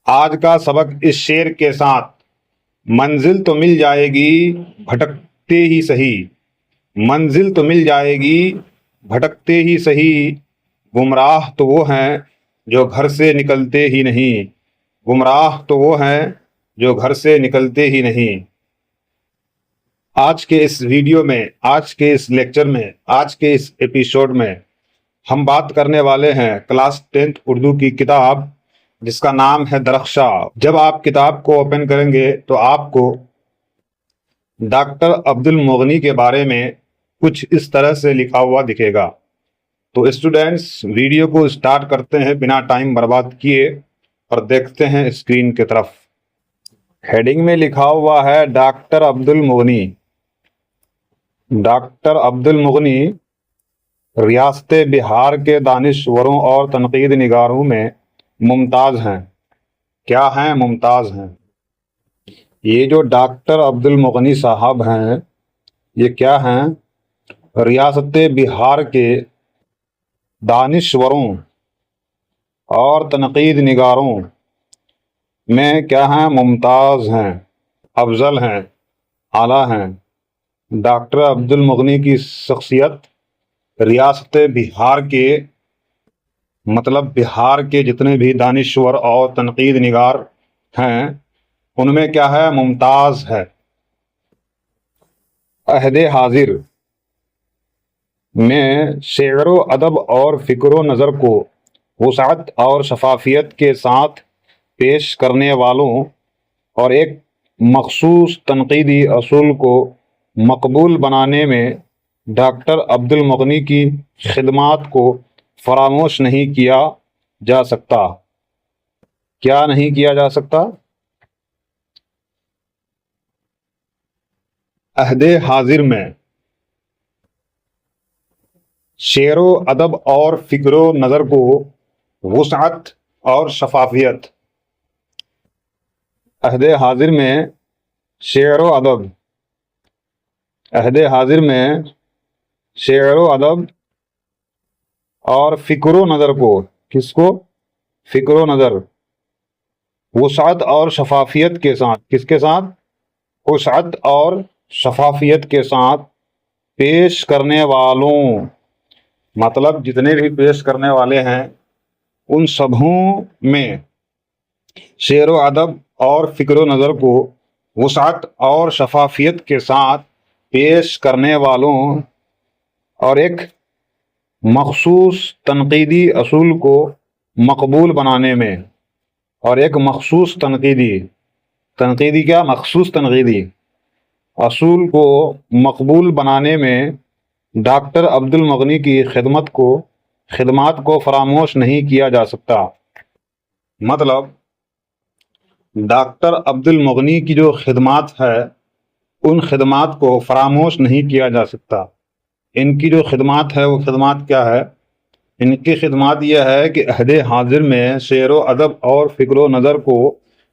آج کا سبق اس شعر کے ساتھ: منزل تو مل جائے گی بھٹکتے ہی سہی، منزل تو مل جائے گی بھٹکتے ہی سہی، گمراہ تو وہ ہیں جو گھر سے نکلتے ہی نہیں، گمراہ تو وہ ہیں جو گھر سے نکلتے ہی نہیں۔ آج کے اس ویڈیو میں، آج کے اس لیکچر میں، آج کے اس ایپیسوڈ میں ہم بات کرنے والے ہیں کلاس 10th اردو کی کتاب جس کا نام ہے درخشاں۔ جب آپ کتاب کو اوپن کریں گے تو آپ کو ڈاکٹر عبد المغنی کے بارے میں کچھ اس طرح سے لکھا ہوا دکھے گا۔ تو اسٹوڈینٹس، ویڈیو کو اسٹارٹ کرتے ہیں بنا ٹائم برباد کیے اور دیکھتے ہیں اسکرین کی طرف۔ ہیڈنگ میں لکھا ہوا ہے ڈاکٹر عبد المغنی۔ ڈاکٹر عبد المغنی ریاست بہار کے دانشوروں اور تنقید نگاروں میں ممتاز ہیں۔ کیا ہیں؟ ممتاز ہیں۔ یہ جو ڈاکٹر عبد المغنی صاحب ہیں، یہ کیا ہیں؟ ریاست بہار کے دانشوروں اور تنقید نگاروں میں کیا ہیں؟ ممتاز ہیں، افضل ہیں، اعلیٰ ہیں۔ ڈاکٹر عبد المغنی کی شخصیت ریاست بہار کے مطلب بہار کے جتنے بھی دانشور اور تنقید نگار ہیں ان میں کیا ہے؟ ممتاز ہے۔ عہد حاضر میں شعر و ادب اور فکر و نظر کو وسعت اور شفافیت کے ساتھ پیش کرنے والوں اور ایک مخصوص تنقیدی اصول کو مقبول بنانے میں ڈاکٹر عبد المغنی کی خدمات کو فراموش نہیں کیا جا سکتا۔ کیا نہیں کیا جا سکتا؟ عہد حاضر میں شعر و ادب اور فکر و نظر کو وسعت اور شفافیت۔ عہد حاضر میں شعر و ادب، عہد حاضر میں شعر و ادب اور فکر و نظر کو، کس کو؟ فکر و نظر، وسعت اور شفافیت کے ساتھ، کس کے ساتھ؟ وسعت اور شفافیت کے ساتھ پیش کرنے والوں، مطلب جتنے بھی پیش کرنے والے ہیں ان سبھوں میں شعر و ادب اور فکر و نظر کو وسعت اور شفافیت کے ساتھ پیش کرنے والوں اور ایک مخصوص تنقیدی اصول کو مقبول بنانے میں، اور ایک مخصوص تنقیدی کیا؟ مخصوص تنقیدی اصول کو مقبول بنانے میں ڈاکٹر عبد المغنی کی خدمات کو فراموش نہیں کیا جا سکتا۔ مطلب ڈاکٹر عبد المغنی کی جو خدمات ہے ان خدمات کو فراموش نہیں کیا جا سکتا۔ ان کی جو خدمات ہے وہ خدمات کیا ہے؟ ان کی خدمات یہ ہے کہ عہد حاضر میں شعر و ادب اور فکر و نظر کو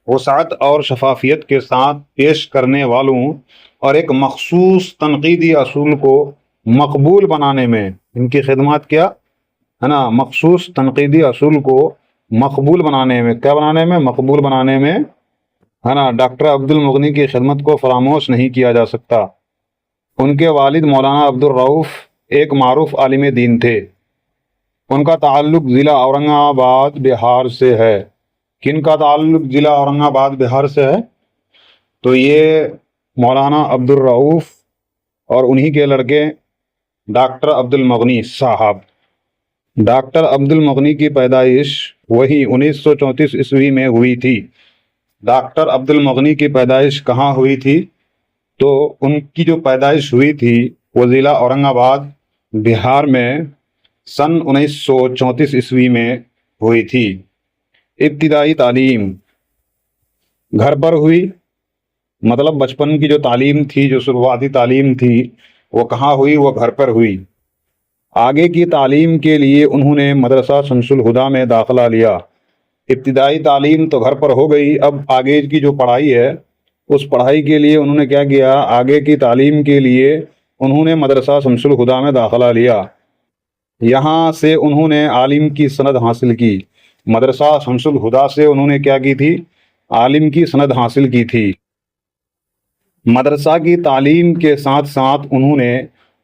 وسعت اور شفافیت کے ساتھ پیش کرنے والوں اور ایک مخصوص تنقیدی اصول کو مقبول بنانے میں، ان کی خدمات کیا ہے نا؟ مخصوص تنقیدی اصول کو مقبول بنانے میں، کیا بنانے میں؟ مقبول بنانے میں ہے نا، ڈاکٹر عبد المغنی کی خدمت کو فراموش نہیں کیا جا سکتا۔ ان کے والد مولانا عبد الرؤف ایک معروف عالم دین تھے۔ ان کا تعلق ضلع اورنگ آباد بہار سے ہے۔ کن کا تعلق ضلع اورنگ آباد بہار سے ہے؟ تو یہ مولانا عبد الرؤف اور انہی کے لڑکے ڈاکٹر عبد المغنی صاحب۔ ڈاکٹر عبد المغنی کی پیدائش وہی 1934 عیسوی میں ہوئی تھی۔ ڈاکٹر عبد المغنی کی پیدائش کہاں ہوئی تھی؟ تو ان کی جو پیدائش ہوئی تھی وہ ضلع اورنگ آباد بہار میں سن 1934 عیسوی میں ہوئی تھی۔ ابتدائی تعلیم گھر پر ہوئی، مطلب بچپن کی جو تعلیم تھی، جو شروعاتی تعلیم تھی وہ کہاں ہوئی؟ وہ گھر پر ہوئی۔ آگے کی تعلیم کے لیے انہوں نے مدرسہ شمس الہدیٰ میں داخلہ لیا۔ ابتدائی تعلیم تو گھر پر ہو گئی، اب آگے کی جو پڑھائی ہے اس پڑھائی کے لیے انہوں نے کیا کیا؟ آگے کی تعلیم کے لیے انہوں نے مدرسہ شمس الہدیٰ میں داخلہ لیا۔ یہاں سے انہوں نے عالم کی سند حاصل کی۔ مدرسہ شمس الہدا سے انہوں نے کیا کی تھی؟ عالم کی سند حاصل کی تھی۔ مدرسہ کی تعلیم کے ساتھ ساتھ انہوں نے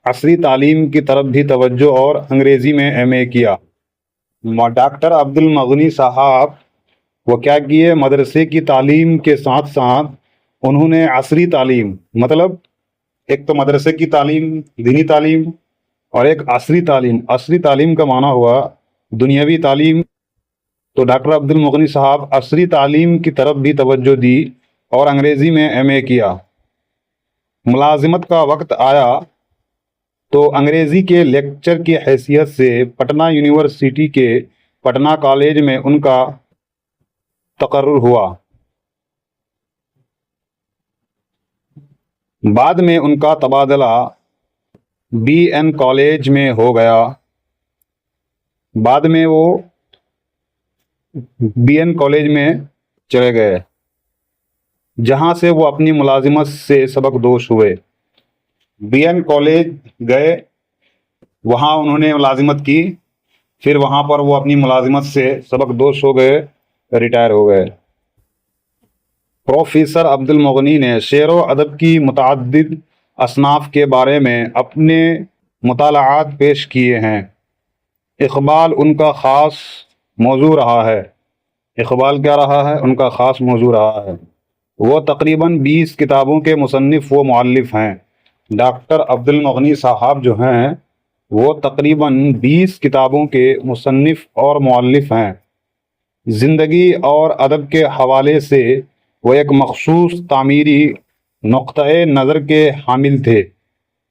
عصری تعلیم کی طرف بھی توجہ اور انگریزی میں ایم اے کیا۔ ڈاکٹر عبد المغنی صاحب وہ کیا کیے؟ مدرسے کی تعلیم کے ساتھ ساتھ انہوں نے عصری تعلیم، مطلب ایک تو مدرسے کی تعلیم دینی تعلیم اور ایک عصری تعلیم۔ عصری تعلیم کا معنی ہوا دنیاوی تعلیم، تو ڈاکٹر عبد المغنی صاحب عصری تعلیم کی طرف بھی توجہ دی اور انگریزی میں ایم اے کیا۔ ملازمت کا وقت آیا تو انگریزی کے لیکچر کی حیثیت سے پٹنہ یونیورسٹی کے پٹنہ کالج میں ان کا تقرر ہوا۔ بعد میں ان کا تبادلہ بی این کالج میں ہو گیا۔ بعد میں وہ بی این کالج میں چلے گئے، جہاں سے وہ اپنی ملازمت سے سبق دوش ہوئے۔ بی این کالج گئے، وہاں انہوں نے ملازمت کی، پھر وہاں پر وہ اپنی ملازمت سے سبق دوش ہو گئے، ریٹائر ہو گئے۔ پروفیسر عبد المغنی نے شعر و ادب کی متعدد اصناف کے بارے میں اپنے مطالعات پیش کیے ہیں۔ اقبال ان کا خاص موضوع رہا ہے۔ اقبال کیا رہا ہے؟ ان کا خاص موضوع رہا ہے۔ وہ تقریباً 20 کتابوں کے مصنف و مؤلف ہیں۔ ڈاکٹر عبد المغنی صاحب جو ہیں وہ تقریباً 20 کتابوں کے مصنف اور مؤلف ہیں۔ زندگی اور ادب کے حوالے سے وہ ایک مخصوص تعمیری نقطۂ نظر کے حامل تھے۔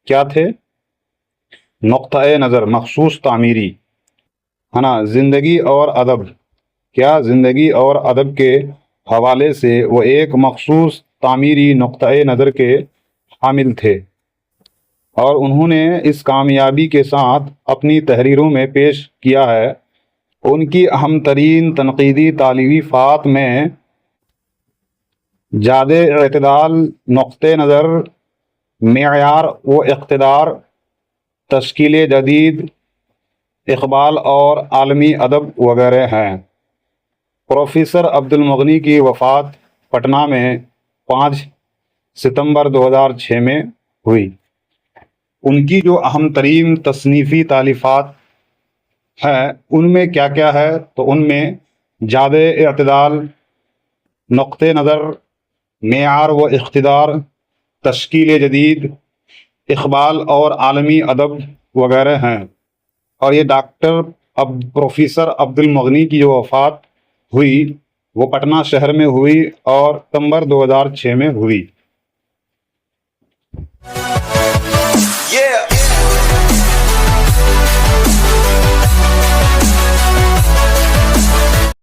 کیا تھے؟ نقطۂ نظر، مخصوص تعمیری، ہے نا۔ زندگی اور ادب، کیا؟ زندگی اور ادب کے حوالے سے وہ ایک مخصوص تعمیری نقطۂ نظر کے حامل تھے، اور انہوں نے اس کامیابی کے ساتھ اپنی تحریروں میں پیش کیا ہے۔ ان کی اہم ترین تنقیدی تالیفات میں جاد اعتدال، نقطۂ نظر، معیار و اقتدار، تشکیل جدید، اقبال اور عالمی ادب وغیرہ ہیں۔ پروفیسر عبد المغنی کی وفات پٹنہ میں 5 ستمبر 2006 میں ہوئی۔ ان کی جو اہم ترین تصنیفی تالیفات ہیں ان میں کیا کیا ہے؟ تو ان میں جاد اعتدال، نقطۂ نظر، معیار و اقتدار، تشکیل جدید، اقبال اور عالمی ادب وغیرہ ہیں۔ اور یہ پروفیسر عبد المغنی کی جو وفات ہوئی وہ پٹنہ شہر میں ہوئی اور ستمبر 2006 میں ہوئی۔